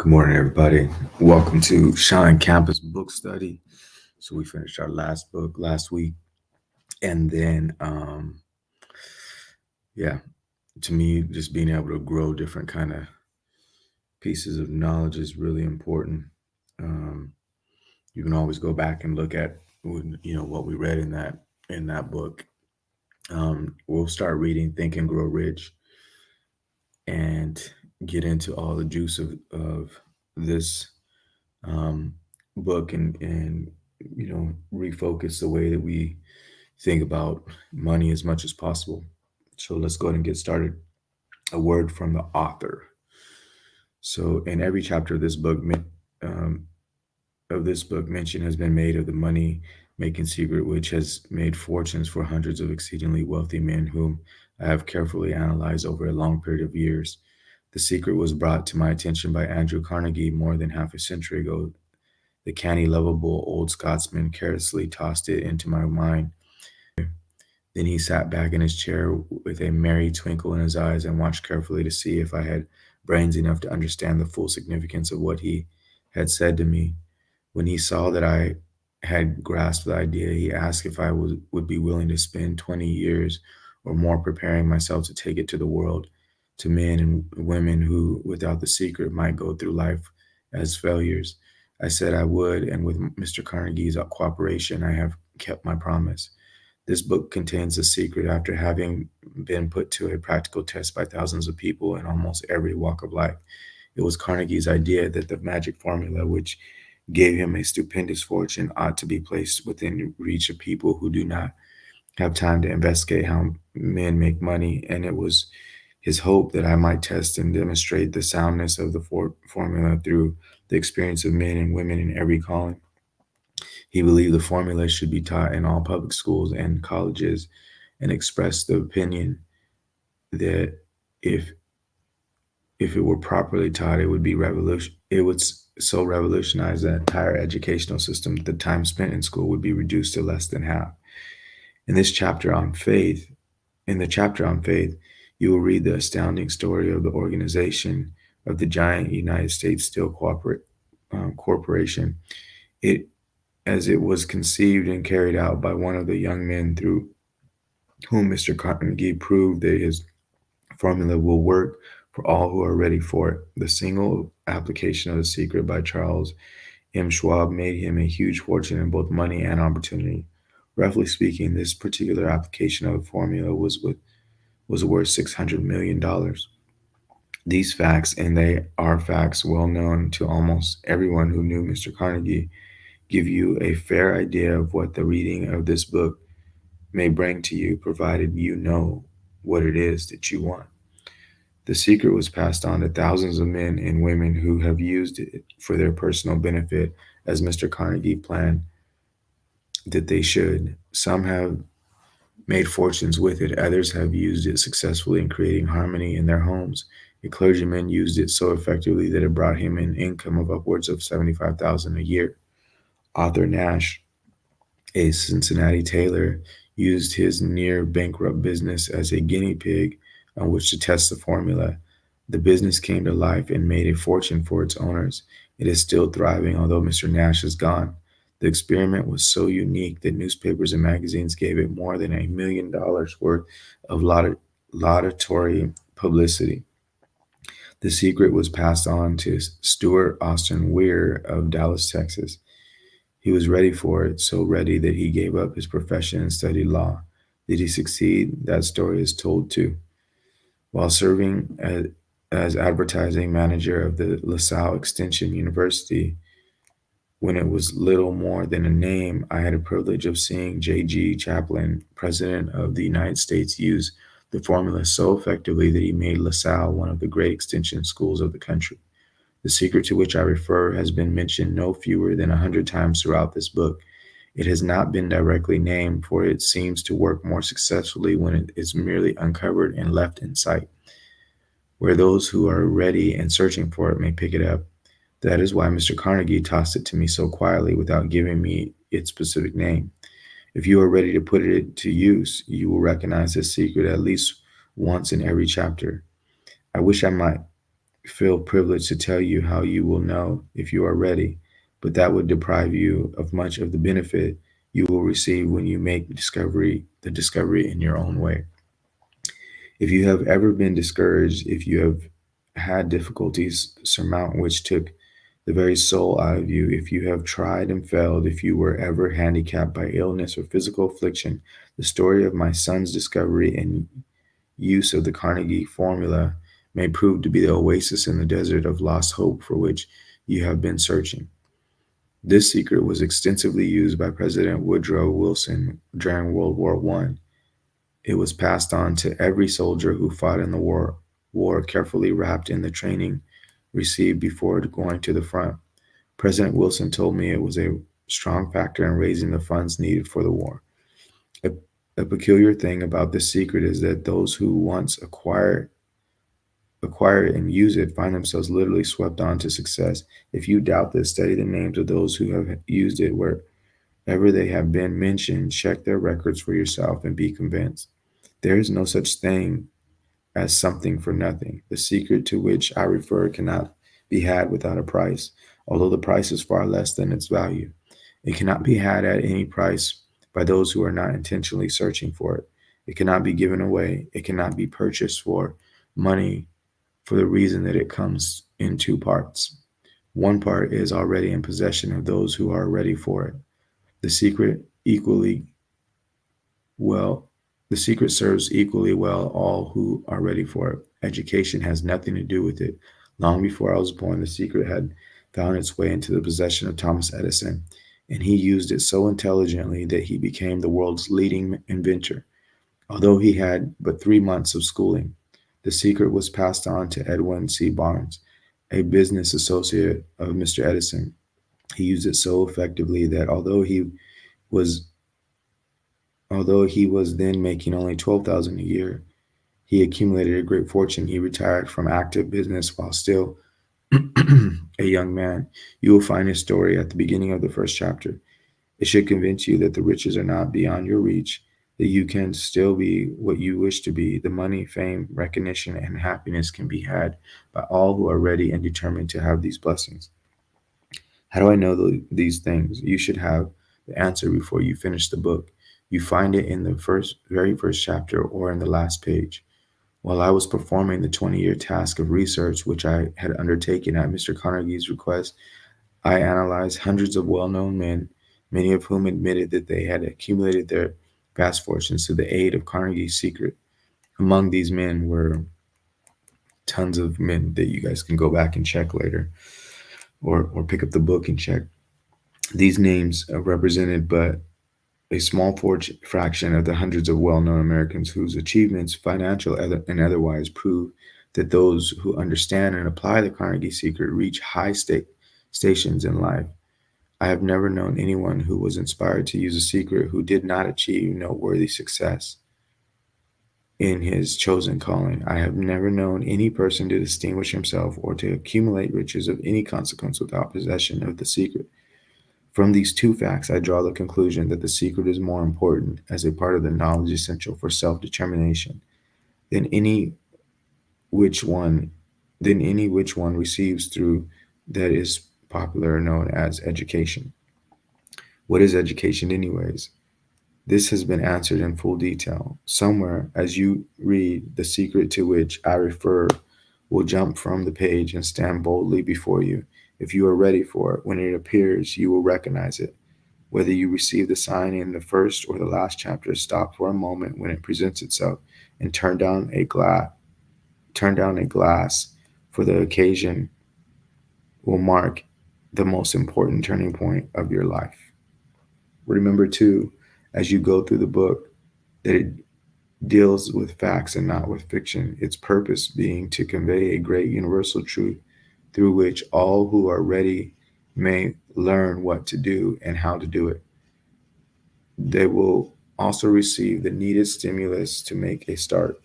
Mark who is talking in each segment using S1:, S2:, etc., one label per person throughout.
S1: Good morning, everybody. Welcome to Shine Campus Book Study. So we finished our last book last week, and then, yeah, to me, just being able to grow different kind of pieces of knowledge is really important. Um, you can always go back and look at what we read in that book. We'll start reading Think and Grow Rich and get into all the juice of this um, book and refocus the way that we think about money as much as possible. So let's go ahead and get started. A word from the author. So in every chapter of um, this book, mention has been made of the money making secret, which has made fortunes for hundreds of exceedingly wealthy men whom I have carefully analyzed over a long period of years. The secret was brought to my attention by Andrew Carnegie more than half a century ago. The canny, lovable old Scotsman carelessly tossed it into my mind. Then he sat back in his chair with a merry twinkle in his eyes and watched carefully to see if I had brains enough to understand the full significance of what he had said to me. When he saw that I had grasped the idea, he asked if I would be willing to spend 20 years or more preparing myself to take it to the world, to men and women who, without the secret, might go through life as failures. I said I would, and with Mr. Carnegie's cooperation, I have kept my promise. This book contains the secret after having been put to a practical test by thousands of people in almost every walk of life. It was Carnegie's idea that the magic formula, which gave him a stupendous fortune, ought to be placed within reach of people who do not have time to investigate how men make money, and it was his hope that I might test and demonstrate the soundness of the formula through the experience of men and women in every calling. He believed the formula should be taught in all public schools and colleges, and expressed the opinion that if if it were properly taught, it would be revolution. It would so revolutionize the entire educational system that the time spent in school would be reduced to less than half. In this chapter on faith, in the chapter on faith, you will read the astounding story of the organization of the giant United States Steel Corporation. It as it was conceived and carried out by one of the young men through whom Mr. Carnegie proved that his formula will work for all who are ready for it. The single application of the secret by Charles M. Schwab made him a huge fortune in both money and opportunity. Roughly speaking, this particular application of the formula was worth $600 million. These facts, and they are facts well known to almost everyone who knew Mr. Carnegie, give you a fair idea of what the reading of this book may bring to you, provided you know what it is that you want. The secret was passed on to thousands of men and women who have used it for their personal benefit, as Mr. Carnegie planned that they should. Some have made fortunes with it, others have used it successfully in creating harmony in their homes. A clergyman used it so effectively that it brought him an income of upwards of 75,000 a year. Arthur Nash, a Cincinnati tailor, used his near bankrupt business as a guinea pig on which to test the formula. The business came to life and made a fortune for its owners. It is still thriving, although Mr. Nash is gone. The experiment was so unique that newspapers and magazines gave it more than $1 million worth of laudatory publicity. The secret was passed on to Stuart Austin Weir of Dallas, Texas. He was ready for it, so ready that he gave up his profession and studied law. Did he succeed? That story is told too. While serving as advertising manager of the LaSalle Extension University, when it was little more than a name, I had a privilege of seeing J.G. Chaplin, President of the United States, use the formula so effectively that he made LaSalle one of the great extension schools of the country. The secret to which I refer has been mentioned no fewer than 100 times throughout this book. It has not been directly named, for it seems to work more successfully when it is merely uncovered and left in sight, where those who are ready and searching for it may pick it up. That is why Mr. Carnegie tossed it to me so quietly without giving me its specific name. If you are ready to put it to use, you will recognize this secret at least once in every chapter. I wish I might feel privileged to tell you how you will know if you are ready, but that would deprive you of much of the benefit you will receive when you make the discovery in your own way. If you have ever been discouraged, if you have had difficulties surmount which took the very soul out of you, if you have tried and failed, if you were ever handicapped by illness or physical affliction, the story of my son's discovery and use of the Carnegie formula may prove to be the oasis in the desert of lost hope for which you have been searching. This secret was extensively used by President Woodrow Wilson during World War I. It was passed on to every soldier who fought in the war carefully wrapped in the training received before going to the front. President Wilson told me it was a strong factor in raising the funds needed for the war. A, a peculiar thing about this secret is that those who once acquire it and use it find themselves literally swept on to success. If you doubt this, study the names of those who have used it wherever they have been mentioned. Check their records for yourself and be convinced. There is no such thing as something for nothing. The secret to which I refer cannot be had without a price, although the price is far less than its value. It cannot be had at any price by those who are not intentionally searching for it. It cannot be given away. It cannot be purchased for money for the reason that it comes in two parts. One part is already in possession of those who are ready for it. The secret equally well, the secret serves equally well all who are ready for it. Education has nothing to do with it. Long before I was born, the secret had found its way into the possession of Thomas Edison, and he used it so intelligently that he became the world's leading inventor. Although he had but 3 months of schooling, the secret was passed on to Edwin C. Barnes, a business associate of Mr. Edison. He used it so effectively that was although he was then making only 12,000 a year, he accumulated a great fortune. He retired from active business while still a young man. You will find his story at the beginning of the first chapter. It should convince you that the riches are not beyond your reach, that you can still be what you wish to be. The money, fame, recognition, and happiness can be had by all who are ready and determined to have these blessings. How do I know these things? You should have the answer before you finish the book. You find it in the very first chapter or in the last page. While I was performing the 20-year task of research which I had undertaken at Mr. Carnegie's request, I analyzed hundreds of well-known men, many of whom admitted that they had accumulated their vast fortunes through the aid of Carnegie's secret. Among these men were tons of men that you guys can go back and check later, or pick up the book and check. These names represented but a small fraction of the hundreds of well-known Americans whose achievements, financial and otherwise, prove that those who understand and apply the Carnegie secret reach high stations in life. I have never known anyone who was inspired to use a secret who did not achieve noteworthy success in his chosen calling. I have never known any person to distinguish himself or to accumulate riches of any consequence without possession of the secret. From these two facts, I draw the conclusion that the secret is more important as a part of the knowledge essential for self-determination than which one any which one receives through that is popular known as education. What is education anyways? This has been answered in full detail. Somewhere, as you read, the secret to which I refer will jump from the page and stand boldly before you. If you are ready for it, when it appears, you will recognize it. Whether you receive the sign in the first or the last chapter, stop for a moment when it presents itself and turn down a glass, for the occasion will mark the most important turning point of your life. Remember too, as you go through the book, that it deals with facts and not with fiction, its purpose being to convey a great universal truth through which all who are ready may learn what to do and how to do it. They will also receive the needed stimulus to make a start.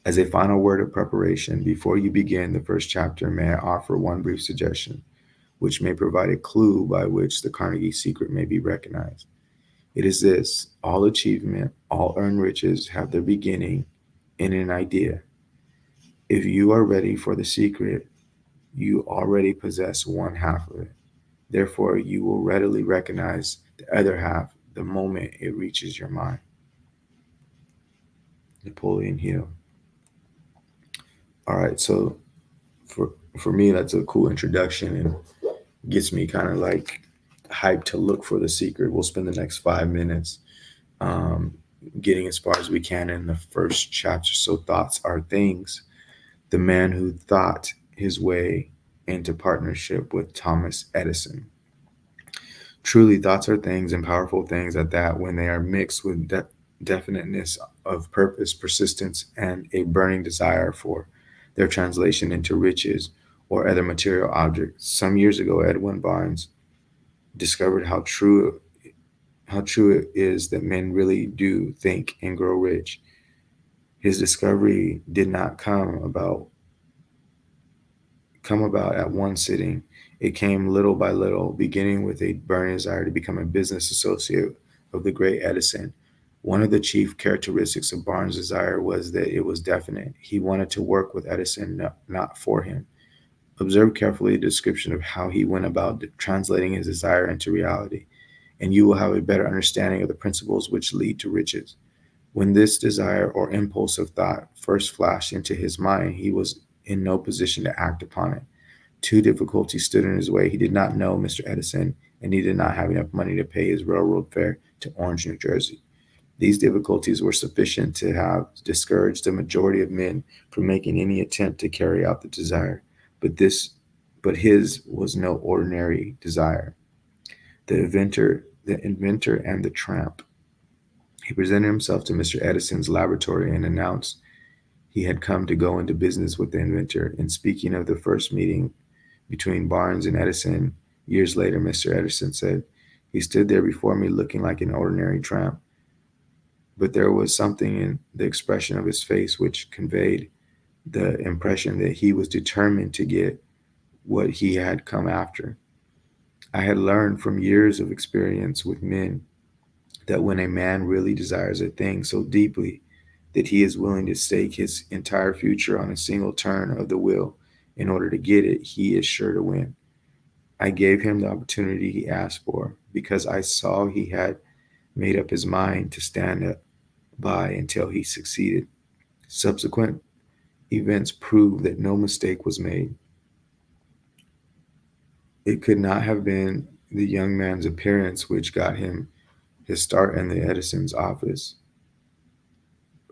S1: As a final word of preparation, before you begin the first chapter, may I offer one brief suggestion, which may provide a clue by which the Carnegie secret may be recognized. It is this: all achievement, all earned riches have their beginning in an idea. If you are ready for the secret, you already possess one half of it. Therefore, you will readily recognize the other half the moment it reaches your mind. Napoleon Hill. All right, so for for me, that's a cool introduction and gets me kind of like hyped to look for the secret. We'll spend the next 5 minutes um, getting as far as we can in the first chapter. So, thoughts are things. The man who thought his way into partnership with Thomas Edison. Truly, thoughts are things and powerful things at that when they are mixed with definiteness of purpose, persistence, and a burning desire for their translation into riches or other material objects. Some years ago, Edwin Barnes discovered how true it is that men really do think and grow rich. His discovery did not come about at one sitting. It came little by little, beginning with a burning desire to become a business associate of the great Edison. One of the chief characteristics of Barnes' desire was that it was definite. He wanted to work with Edison, not for him. Observe carefully the description of how he went about translating his desire into reality, and you will have a better understanding of the principles which lead to riches. When this desire or impulse of thought first flashed into his mind, he was in no position to act upon it. Two difficulties stood in his way. He did not know Mr. Edison, and he did not have enough money to pay his railroad fare to Orange, New Jersey. These difficulties were sufficient to have discouraged the majority of men from making any attempt to carry out the desire. But this but his was no ordinary desire. The inventor and the tramp. He presented himself to Mr. Edison's laboratory and announced he had come to go into business with the inventor. In speaking of the first meeting between Barnes and Edison years later, Mr. Edison said, "He stood there before me looking like an ordinary tramp, but there was something in the expression of his face which conveyed the impression that he was determined to get what he had come after. I had learned from years of experience with men that when a man really desires a thing so deeply that he is willing to stake his entire future on a single turn of the wheel in order to get it, he is sure to win. I gave him the opportunity he asked for because I saw he had made up his mind to stand by until he succeeded. Subsequent events proved that no mistake was made. It could not have been the young man's appearance which got him his start in the Edison's office,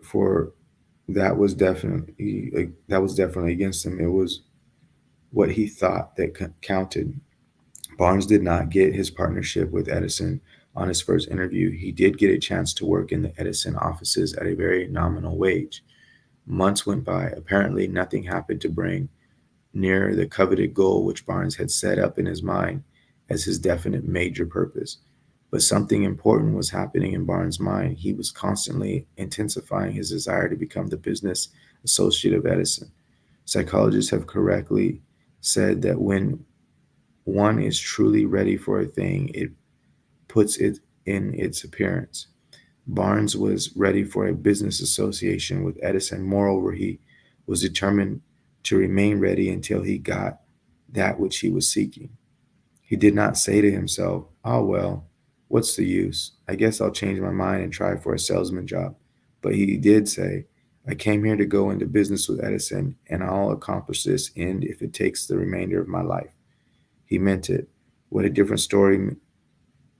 S1: for that was definitely against him. It was what he thought that counted. Barnes did not get his partnership with Edison on his first interview. He did get a chance to work in the Edison offices at a very nominal wage. Months went by. Apparently, nothing happened to bring near the coveted goal which Barnes had set up in his mind as his definite major purpose. But something important was happening in Barnes' mind. He was constantly intensifying his desire to become the business associate of Edison. Psychologists have correctly said that when one is truly ready for a thing, it puts it in its appearance. Barnes was ready for a business association with Edison. Moreover, he was determined to remain ready until he got that which he was seeking. He did not say to himself, "Oh, well, what's the use? I guess I'll change my mind and try for a salesman job." But he did say, "I came here to go into business with Edison, and I'll accomplish this end if it takes the remainder of my life." He meant it. What a different story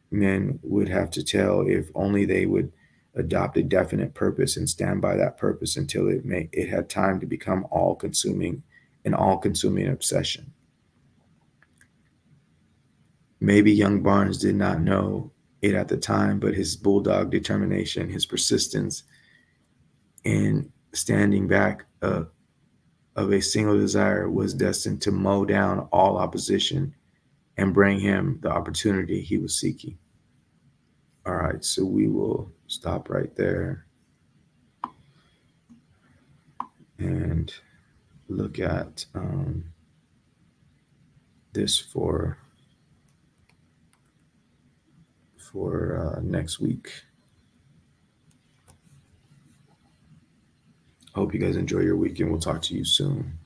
S1: men would have to tell if only they would adopt a definite purpose and stand by that purpose until it had time to become an all-consuming obsession. Maybe young Barnes did not know it at the time, but his bulldog determination, his persistence in standing back of a single desire was destined to mow down all opposition and bring him the opportunity he was seeking. All right, so we will stop right there and look at this for next week. I hope you guys enjoy your weekend. We'll talk to you soon.